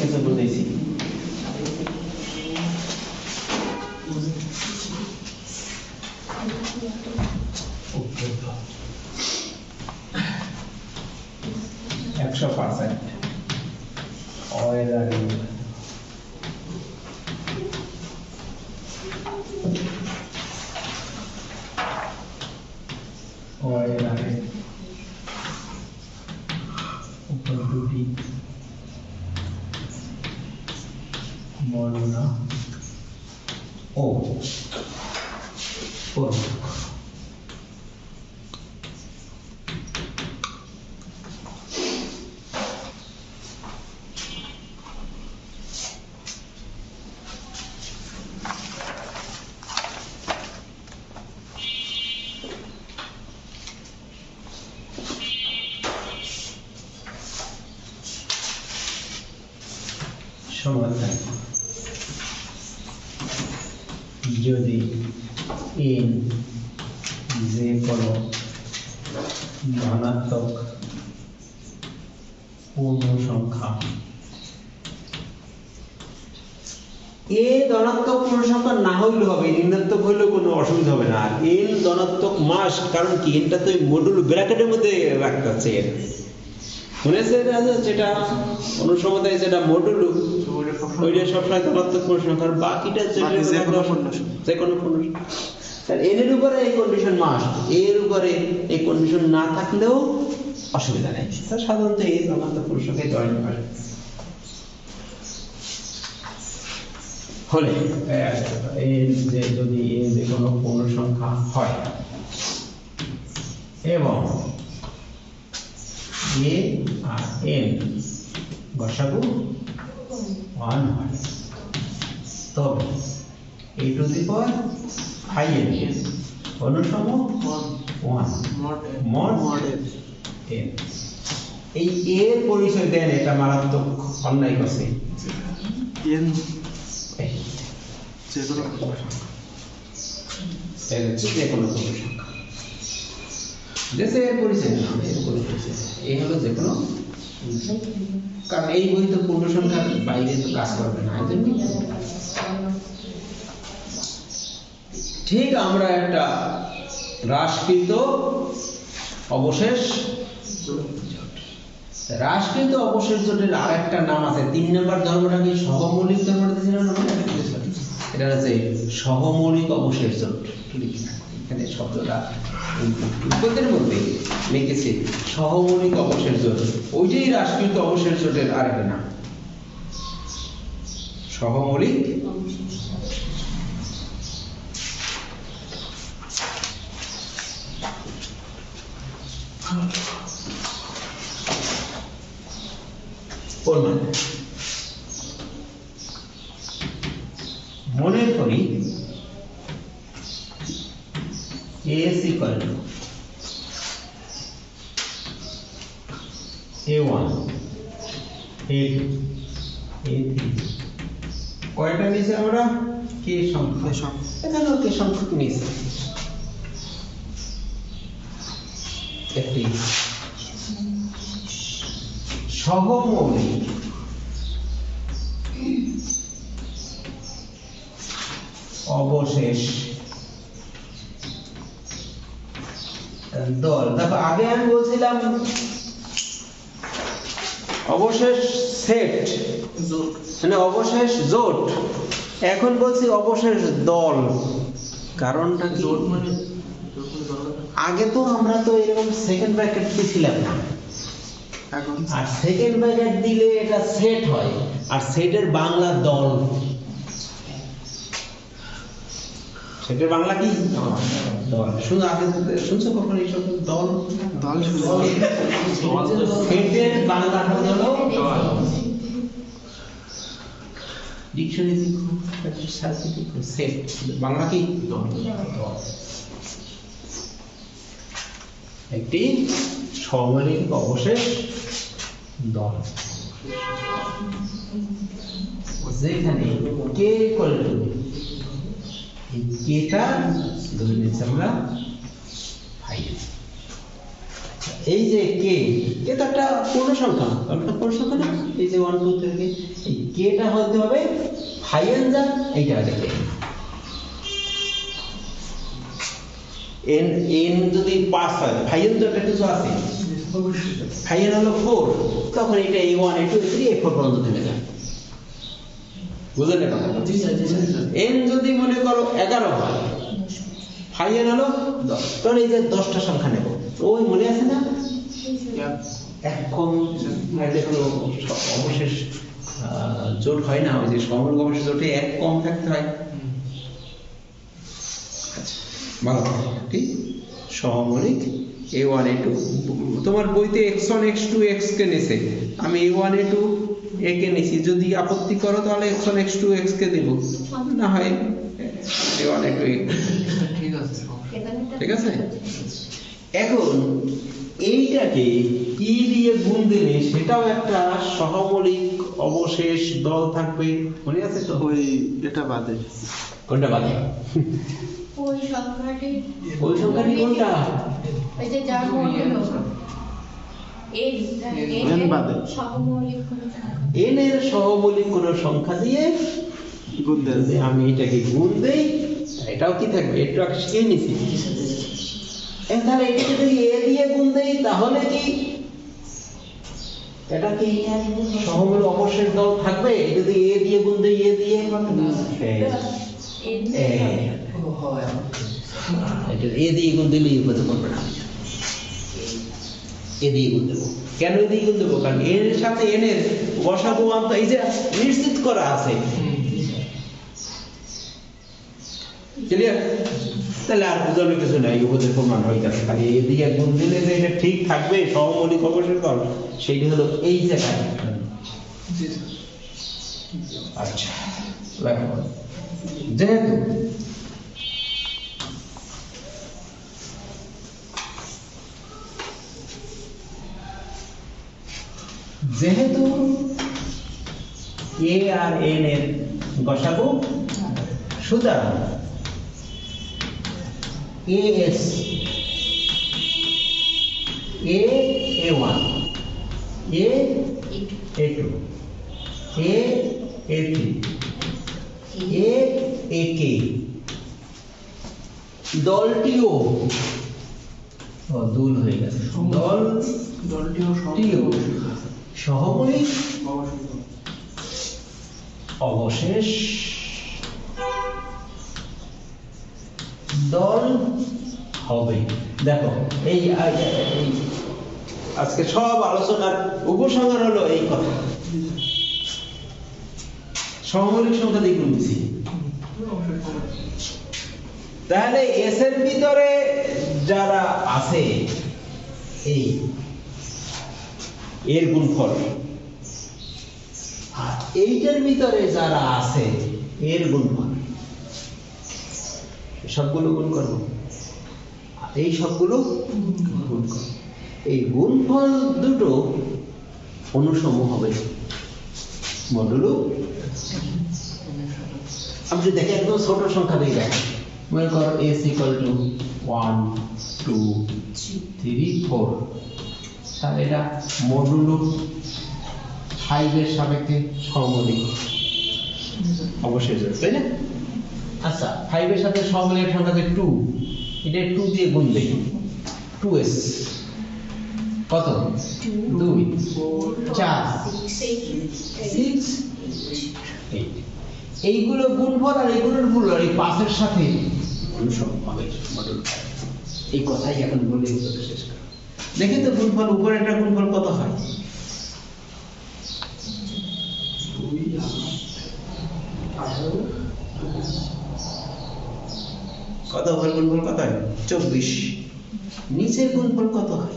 কিছু বুঝেছি। একশো পার্সেন্ট উপর দুটি মরুনা ও সমাধান যদি n যে কোনো ধনাত্মক পূর্ণ সংখ্যা a ধনাত্মক পূর্ণ সংখ্যা না হইলে হবে, ঋণাত্মক হইলে কোনো অসুবিধা হবে না। আর n ধনাত্মক মাস, কারণ কি nটা তো মডুল ব্র্যাকেটের মধ্যে রাখতে হচ্ছে। মনে আছে যেটা অনুসমতায় যেটা মডুল ওইটা সবসময় ধনাত্মক পূর্ণ সংখ্যা, আর বাকিটা যে কোনো পূর্ণ সংখ্যা। n এর উপরে এই কন্ডিশন মাস্ট, এর উপরে এই কন্ডিশন না থাকলেও অসুবিধা নেই। সাধারণত এই ধনাত্মক পূর্ণ সংখ্যায় জয়েন করে হলে যে যদি যে কোনো পূর্ণ সংখ্যা হয় এবং a আর n গসাগু 1 হয়, তবে a two the power n অনুসম 1 mod n। এই a এর পরিচয় দেন, এটা মারাত্মক অন্যায় করছে। n যে কোনো পূর্ণ সংখ্যা, যে কোনো পূর্ণ সংখ্যা দেশে এর পরিচয় না, এর পরিচয় এই হলো যে কোনো, কারণ এই বই তো পূর্ণ সংখ্যার বাইরে তো কাজ করবে না। ঠিক আমরা একটা হ্রাসকৃত অবশেষ জোটের আর একটা নাম আছে। 3 নম্বর ধর্মটা কি সহমৌলিক ধর্মটা ছিল না? এটা হচ্ছে সহমৌলিক অবশেষ জোট। এখানে শব্দটা উৎপত্তির মধ্যে লিখেছি সহমৌলিক অবশেষ জোট, ওইটাই হ্রাসকৃত অবশেষ জোটের আরেকটা নাম, সহমৌলিক। মনে করি A equal to A1 A2 A3, কয়টা নিয়েছি আমরা? k সংখ্যা, এখানে k সংখ্যক নিয়েছি একটি সহমৌলিক অবশেষ দল। দেখো আগে আমি বলছিলাম অবশেষ সেট মানে অবশেষ জোট, এখন বলছি অবশেষ দল। কারণটা কি? আগে তো আমরা তো এরকম সেকেন্ড ব্র্যাকেট দিছিলাম না, আর সেকেন্ড ব্র্যাকেট দিলে এটা সেট হয়, আর সেটের বাংলা দল। সেটের বাংলা কি? দল। শুনো আগে শুনছো কখন এই শব্দ দল? দল সেটের বাংলা হলো দল। ডিকশনারি সার্চ দেখো, সেট বাংলা কি? দল। একটি সহমৌলিক অবশেষ দল যেখানে কে ইকুয়াল টু এই কেটা ধরে নিচ্ছি আমরা 5। এই যে কে, কে তো একটা পূর্ণ সংখ্যা, একটা পূর্ণ সংখ্যা না? এই যে 1 2 3 এই কেটা হতে হবে হাইয়েন যা এইটা দেখে n যদি 5 হয় হাইয়েন তো একটা কিছু আছে, হাইয়েন হলো 4, তখন এটা a1 a2 a3 a4 পর্যন্ত থেমে যায়। বুঝলেন না কথা? জি স্যার, জি স্যার। n যদি মনে করো 11 হয়, হাইয়েন হলো 10, তখন এই যে 10টা সংখ্যা নেব। ওই মনে আছে না? এক কম দেখো অবশেষ জোট হয় না, ওই যে সমগ্র অবশেষ জোটে এক কম থাকতে হয়। ভালো ঠিক সহমৌলিক a1 a2, তোমার বইতে x1 x2 x কে নিছে, আমি a1 a2 a কে নিছি, যদি আপত্তি করো তাহলে x1 x2 x কে দেব, না হয় a1 a2 a। ঠিক আছে, ঠিক আছে। এখন এইটাকে কি দিয়ে গুণ দিলে সেটাও একটা সহমৌলিক অবশেষ দল থাকবে, মনে আছে তো? ওই এটা বাদে কোনটা বাদে? ওই সংখ্যাটি কোনটা? ওই যে যার মধ্যে n বাদে সহমৌলিক কোনো সংখ্যা n এর সহমৌলিক কোন সংখ্যা দিয়ে গুণ দেন। যদি আমি এটাকে গুণ দেই, এটাও কি থাকবে? একটু আগে শিখে নিছি। তাহলে এটাকে যদি a দিয়ে গুণ দেই তাহলে কি এটা কি সহমৌলিক অবশেষ দল থাকবে? এটা যদি a দিয়ে গুণ দেই, a দিয়ে এটা a দিয়ে গুণ দিলে হতে পারবে না, a দিয়ে গুণ দেবো। কেন a দিয়ে গুণ দেবো? কারণ a এর সাথে n এর গসাগু মান তো এই যে নিশ্চিত করা আছে। ক্লিয়ার? তাহলে আর বুঝানোর কিছু নাই, উপদের প্রমাণ হয়ে গেছে। খালি a দিয়ে গুণ দিলে যে এটা ঠিক থাকবে সহমৌলিক অবশেষ দল, সেইটা হলো এই জায়গায়। আচ্ছা দেখো, যেহেতু a আর n এর গসাগু, সুতরাং as a a1 a a2 a a3 a ak দলটিও দুল হয়ে গেছে, দলটিও সহমৌলিক অবশেষ দল হবে। দেখো এই আজকে সব আলোচনার উপসংহার হলো এই কথা, সহমৌলিক সংখ্যা দিয়ে গুণ দিছি। তাহলে এস এর ভিতরে যারা আছে এই এর গুণফল, আর এইটার ভিতরে যারা আছে এর গুণফল, সবগুলো গুণ করবো, এই সবগুলো গুণ করবো। এই গুণফল দুটো অনুসম হবে মডুলো। আমি যদি দেখি একদম ছোট সংখ্যা দিয়ে দেখ, মনে করো s equal to 1 2 3 4, তাহলে এটা মডুলো 5 এর সাপেক্ষে সহমৌলিক অবশ্যই যাবে, তাই না? আচ্ছা 5 এর সাথে সহমৌলিক সংখ্যা যে 2, এটা 2 দিয়ে গুণ দেই, 2s কত? 2 4 6 8, এইগুলো গুণফল আর এইগুলোর গুণ আর এই 5 এর সাথে অনুসম হবে মডুল 5। এই কথাই এখন বলে শেষ করব। দেখি তো গুণফল, উপরে একটা গুণফল কত হয়? কত হয় গুণফল? কত হয়? 24। নিচের গুণফল কত হয়?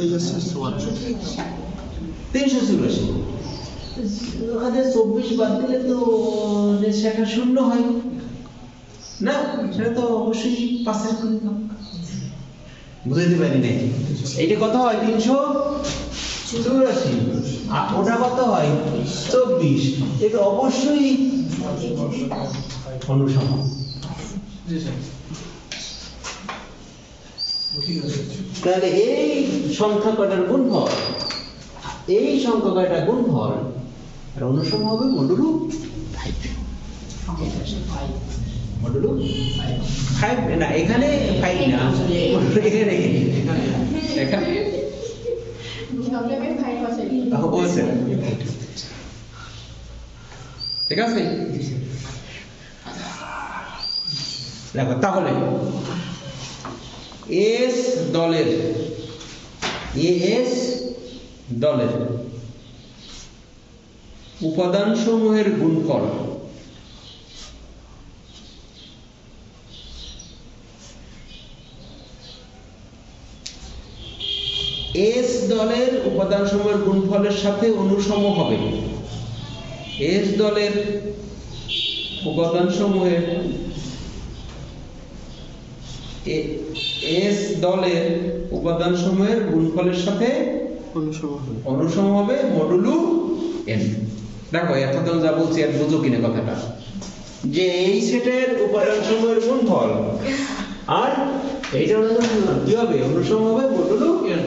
এই হচ্ছে 384। ওখানে 24 বাদ দিলে তো সেটা শূন্য হয় না, সেটা তো অবশ্যই 5 এর গুণিতক। বুঝতে পারি নাই এইটা কত হয়? 384। আর ওটা কত হয়? 24। এটা অবশ্যই অনুসম। জি স্যার ঠিক আছে তাহলে এই সংখ্যা কয়টার গুণফল, এই সংখ্যা কয়টা গুণফল, আর অনুসম হবে মডুলো 5। মডুলো 5 না, এখানে 5 না, এখানে এখানে সব জায়গায় 5 আছে। ও স্যার ঠিক আছে। দেখো তাহলে এস দলের উপাদান সমূহের গুণফল এস দলের উপাদান সমূহের গুণফলের সাথে অনুসম হবে। এস দলের উপাদান সমূহের গুণফলের সাথে অনুসম হবে মডুলো n। দেখো এখন যা বলছি আর বুঝো কিনা কথাটা, যে এই সেটের উপাদান সমূহের গুণফল আর এইটা কি হবে, অনুসম হবে মডুলো n।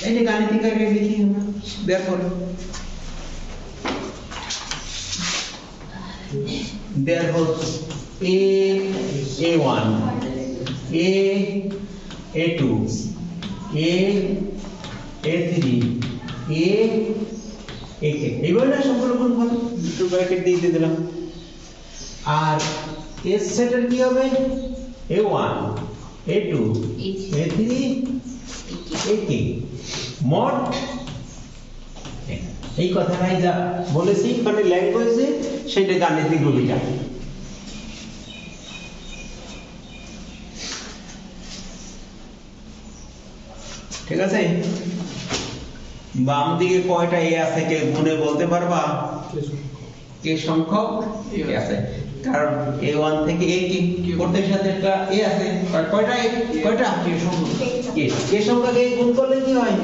এই যে গাণিতিক আগে লিখি আমরা, দেখো therefore a1 a2 a3 a8 এইভাবে না সম্পূর্ণ গুণফল দুটো ব্র্যাকেট দিয়ে দিলাম। আর এস সেটের কি হবে, a1 a2 a3 a8 মোট। এই কথাটাই যা বলেছি মানে ল্যাঙ্গুয়েজে, সেটা গাণিতিক রূপটা। ঠিক আছে, বাম দিকে কয়টা এ আছে কে গুণে বলতে পারবা? কে সংখ্যক এ আছে, কারণ a1 থেকে a কি প্রত্যেক সাথে একটা এ আছে, কয়টা এ, কয়টা কে সংখ্যাকে গুণ করলে কি হয়,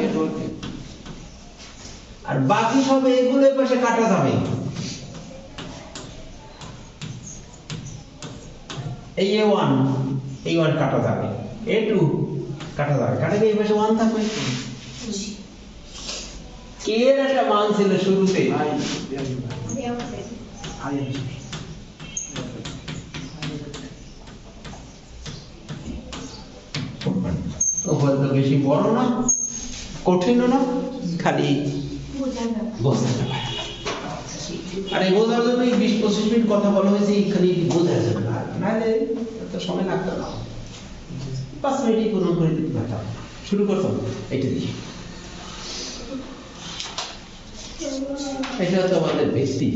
আর বাকি সব এগুলোর পাশে কাটা যাবে। এই a1 কাটা যাবে, a2 কাটা যাবে, কাটালে এই পাশে 1 থাকবে। কে এর একটা মান ছিল শুরুতে, হয়তো বেশি বড় না, কঠিনও না, খালি বোঝা যাবে। আর এই বোঝার জন্য 20-25 মিনিট কথা বলা হয়েছে, খালি বোঝা যাবে না, নাহলে এত সময় লাগতো না, 5 মিনিটই পূরণ করে দিতে পারতাম। শুরু করতাম এটা দিয়ে। এটা হচ্ছে আমাদের বেসটি,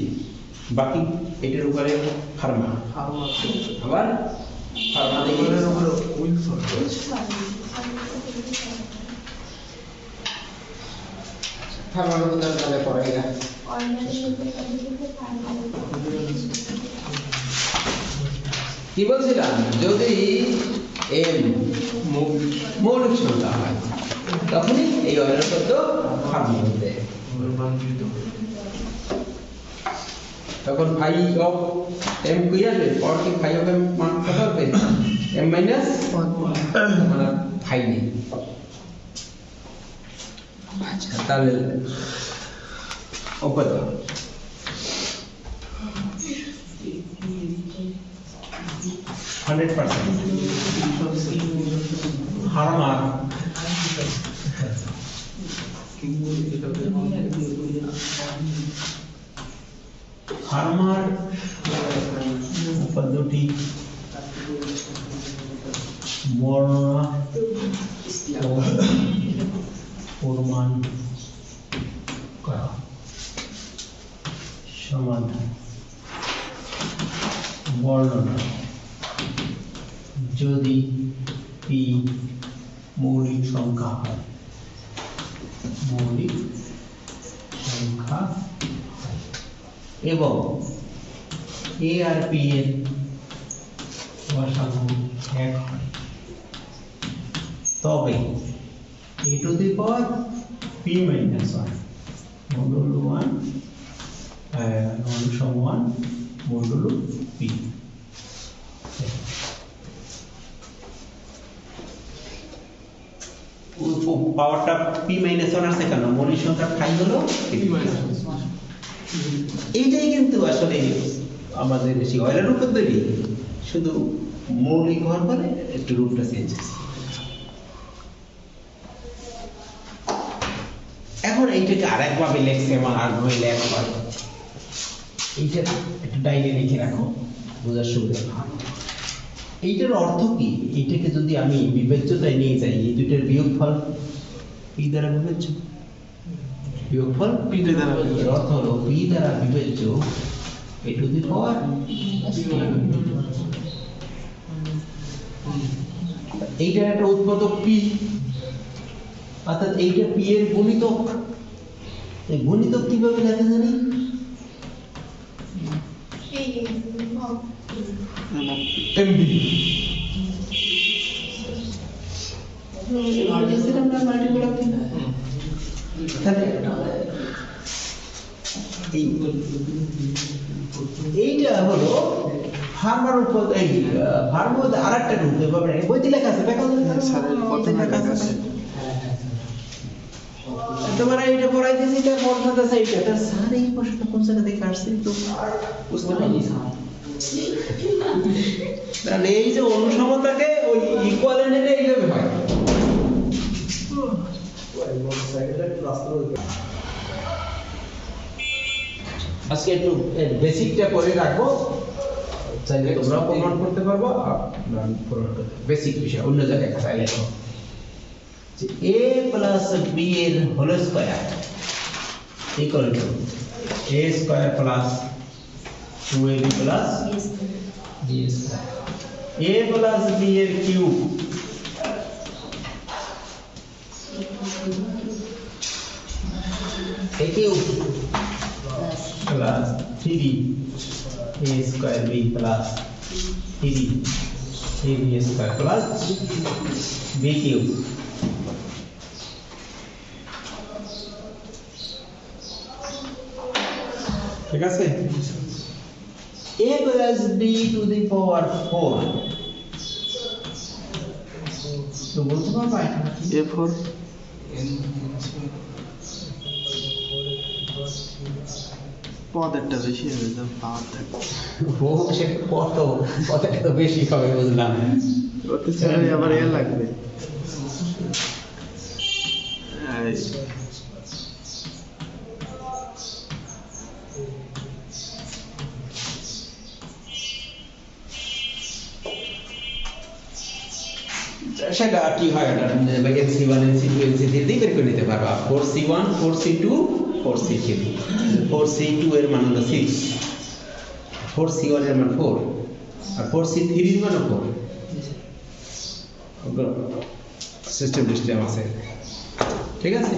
বাকি এটার উপরে ফার্মা, আবার ফার্মা দিয়ে ফার্মার মধ্যে তাহলে পড়াই না। কি বলছিলাম, যদি m মৌলিক সংখ্যা হয় তখনই এই অয়েলের শব্দ ফার্মা মধ্যে, তখন ফাই অফ m কি আসবে, পর কি ফাই অফ m মান কত হবে, m মাইনাস মানে ফাই নেই। আচ্ছা তাহলে কত হারমার পদ্ধতি বর্ণনা প্রমাণ করা, সমাধান, বর্ণনা, যদি p মৌলিক সংখ্যা হয়, মৌলিক সংখ্যা এবং a আর p এর গসাগু 1 হয়, তবে a two the power p minus 1 modulo 1 সমান মডুলো পি। পাওয়ারটা পি মাইনাস 1 আসছে কেন? মৌলিক সংখ্যা 5 হলো এইটাই কিন্তু আসলে আমাদের বেশি অয়েলের উপর তৈরি, শুধু মৌলিক হওয়ার পরে একটু রূপটা চেঞ্জ হয়েছে। এখন এইটাকে আরেকভাবে লেখছে এবং আর নইলে একবার এইটা একটু ডাইনে লিখে রাখো, বোঝার সুবিধা। এইটার অর্থ কি? এইটাকে যদি আমি বিবেচ্যতায় নিয়ে যাই, এই দুইটার বিয়োগফল পি দ্বারা বিবেচ্য, বিয়োগফল পি দ্বারা বিবেচ্য। এর অর্থ হলো পি দ্বারা বিবেচ্য এ টু দি পাওয়ার। এইটা একটা উৎপাদক পি, অর্থাৎ এইটা পি এর গুণিতক। এই গুণিতক কিভাবে লেখা জানি? এই এমডি আমরা মাল্টিপল অফ এইটা হলো ফার্মার উপর, এই ফার্মার মধ্যে আরেকটা রূপ এভাবে বইতে লেখা আছে, দেখো স্যারের প্রথমে লেখা আছে। তোমার এইটা পড়াইতেছি, তার পড়াতে আছে এইটা, তার স্যার এই প্রশ্নটা কোন জায়গা থেকে আসছে তো বুঝতে পারিনি স্যার। তাহলে এই যে অনুসমতাকে ওই ইকুয়ালেন্টে এইভাবে হয়। আজকে একটু বেসিকটা করে রাখবো, চাইলে তোমরা প্রমাণ করতে পারবো। বেসিক বিষয় অন্য জায়গায় খাতায় লেখো। a প্লাস b এর whole square equal to a square plus 2ab plus b square. a plus b এর cube a cube plus 3a square b plus 3ab square plus b cube. ঠিক আছে? a plus b to the power 4 তো বলতে পারবা এটা A4 পদেরটা বেশি হয়ে যাবে, পাওয়ার থাকে। ও সে কতটা তো বেশি হবে বুঝলাম। ওতে ছেড়ে আবার এ লাগবে। এই সেটা কি হয়, এটা NC1 NC2 NC3 দিয়ে বের করে নিতে পারবা। 4C1 4C2 4C3। 4C2 এর মান হলো 6, 4C1 এর মান 4, আর 4C3 এর মান 4। সিস্টেম আছে, ঠিক আছে?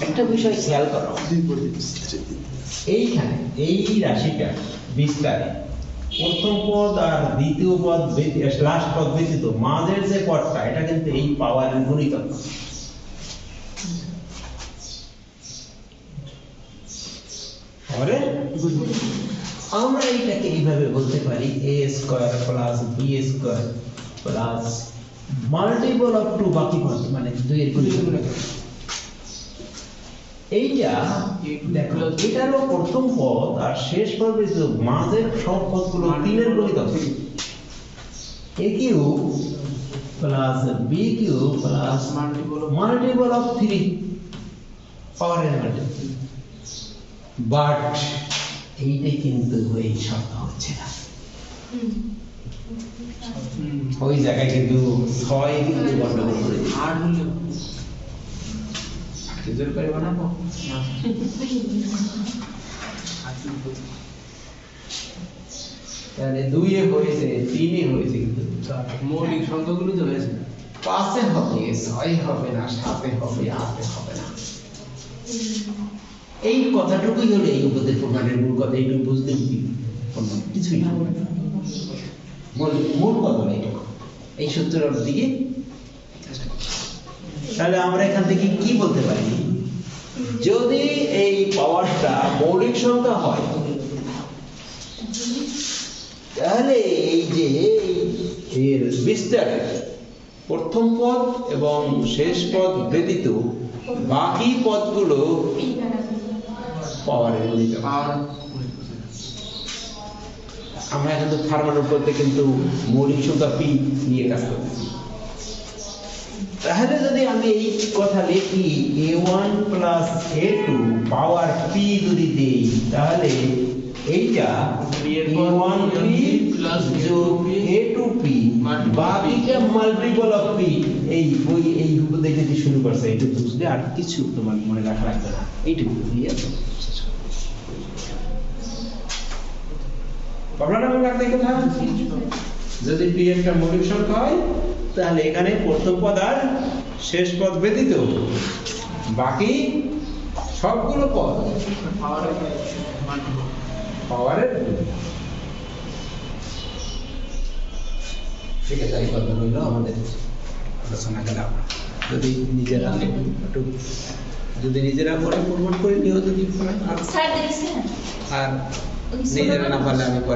একটা বিষয় খেয়াল করো, এইখানে এই রাশিটা বিস্তারে প্রথম পদ আর দ্বিতীয় পদ লাস্ট পদ ব্যতীত মাঝের যে পদটা, এটা কিন্তু এই পাওয়ারের গুণিতক। আমরা এইটাকে এইভাবে বলতে পারি a square plus b square plus multiple of 2 বাকি পদ, মানে 2 এর গুণিতক। এইটা দেখো, এটারও প্রথম পদ আর শেষ পদ ব্যতীত মাঝের সব পদগুলো 3 এর গুণিতক। a cube plus b cube plus multiple of 3 পাওয়ারের মাল্টিপল। বাট এইটাই কিন্তু এই শব্দ হচ্ছে না, ওই জায়গায় কিন্তু 6 কিন্তু গন্ডগোল করে দিচ্ছে। 8 হলো জোর করে বানাবো তাহলে 2 এ হয়েছে, 3 এ হয়েছে, কিন্তু মৌলিক সংখ্যাগুলো তো হয়েছে 5 এ হবে, 6 হবে না, 7 এ হবে, 8 এ হবে না। এই কথাটুকুই হলো এই উপদের প্রমাণের মূল কথা। এইটুকু বুঝলে অন্য কিছুই না, মূল কথা এইটুকু। এই সূত্রের দিকে তাহলে আমরা এখান থেকে কি বলতে পারি? যদি এই পাওয়ারটা মৌলিক সংখ্যা হয় তাহলে এই যে এর বিস্তার প্রথম পদ এবং শেষ পদ ব্যতীত বাকি পদগুলো পাওয়ারের অধিকার। আমরা কিন্তু ফার্মানোর পদে কিন্তু মৌলিক সংখ্যা পি নিয়ে কাজ করতেছি। তাহলে যদি আমি এই কথা লিখি a1 প্লাস a2 পাওয়ার p যদি দেই তাহলে এইটা a1p যোগ a2p বাকিটা মাল্টিপল অফ p। এই বই এই উপদেশ দিতে শুরু করছে, এটা বুঝলে আর কিছু তোমার মনে রাখা লাগবে না, এইটুকু দিয়ে বাবলাটা মনে রাখতে কথা। যদি p একটা মৌলিক সংখ্যা হয় তাহলে এখানে প্রথম পদ আর শেষ পদ ব্যতীত বাকি সবগুলো পদ পাওয়ারের ঠিক আছে। এই কথা হইল আমাদের আলোচনা গেলাম। যদি নিজেরা একটু যদি নিজেরা পরে প্রমাণ করে নিও যদি আর স্যার দেখছেন আর নিজেরা না পারলে আমি পরে